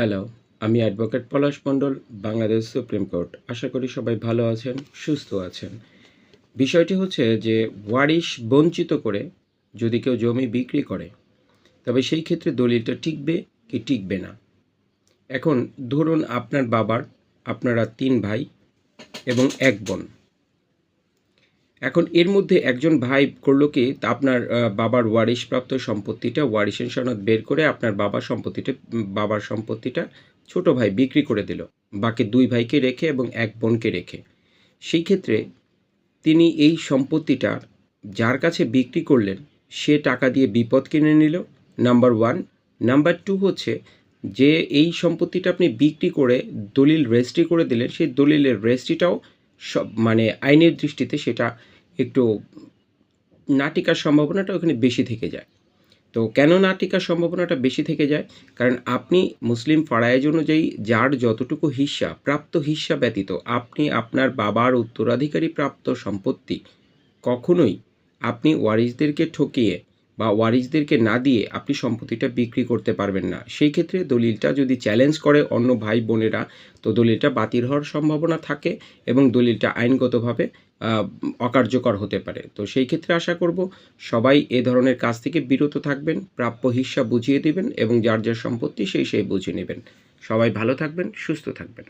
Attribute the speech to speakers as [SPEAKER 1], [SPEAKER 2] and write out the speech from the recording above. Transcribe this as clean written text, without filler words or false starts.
[SPEAKER 1] Hello, আমি advocate পলাশ মণ্ডল, Bangladesh supreme court. আশা করি সবাই ভালো আছেন, সুস্থ আছেন। বিষয়টি হচ্ছে যে ওয়ারিশ বঞ্চিত করে যদি কেউ জমি বিক্রি করে, তবে সেই ক্ষেত্রে দলিলটা টিকবে কি টিকবে না। এখন ধরুন আপনারা ৩ ভাই এবং ১ বোন। এখন এর মধ্যে একজন ভাই করলো কি, আপনার বাবার ওয়ারিশপ্রাপ্ত সম্পত্তিটা ওয়ারিশের সনদ বের করে আপনার বাবার সম্পত্তিটা ছোট ভাই বিক্রি করে দিল, বাকি ২ ভাইকে রেখে এবং ১ বোনকে রেখে। সেই ক্ষেত্রে তিনি এই সম্পত্তিটা যার কাছে বিক্রি করলেন সে টাকা দিয়ে বিপদ কিনে নিল, নাম্বার 1। নাম্বার 2 হচ্ছে যে এই সম্পত্তিটা আপনি বিক্রি করে দলিল রেজিস্ট্রি করে দিলেন, সেই দলিলের রেজিস্ট্রিটাও আইনের দৃষ্টিতে সেটা একটু না টিকার সম্ভাবনাটা ওখানে বেশি থেকে যায়। তো কেন না টিকার সম্ভাবনাটা বেশি থেকে যায়? কারণ আপনি মুসলিম ফারায়েজ অনুযায়ী যার যতটুকু হিস্সা, প্রাপ্ত হিস্সা ব্যতীত আপনি আপনার বাবার উত্তরাধিকারী প্রাপ্ত সম্পত্তি কখনোই আপনি ওয়ারিশদেরকে ঠকিয়ে বা ওয়ারিশদেরকে না দিয়ে আপনি সম্পত্তিটা বিক্রি করতে পারবেন না। সেই ক্ষেত্রে দলিলটা যদি চ্যালেঞ্জ করে অন্য ভাই বোনেরা, তো দলিলটা বাতিল হওয়ার সম্ভাবনা থাকে এবং দলিলটা আইনগতভাবে অকার্যকর হতে পারে। তো সেই ক্ষেত্রে আশা করব সবাই এ ধরনের কাজ থেকে বিরত থাকবেন, প্রাপ্য হিস্সা বুঝিয়ে দিবেন এবং যার সম্পত্তি সেই বুঝে নেবেন। সবাই ভালো থাকবেন, সুস্থ থাকবেন।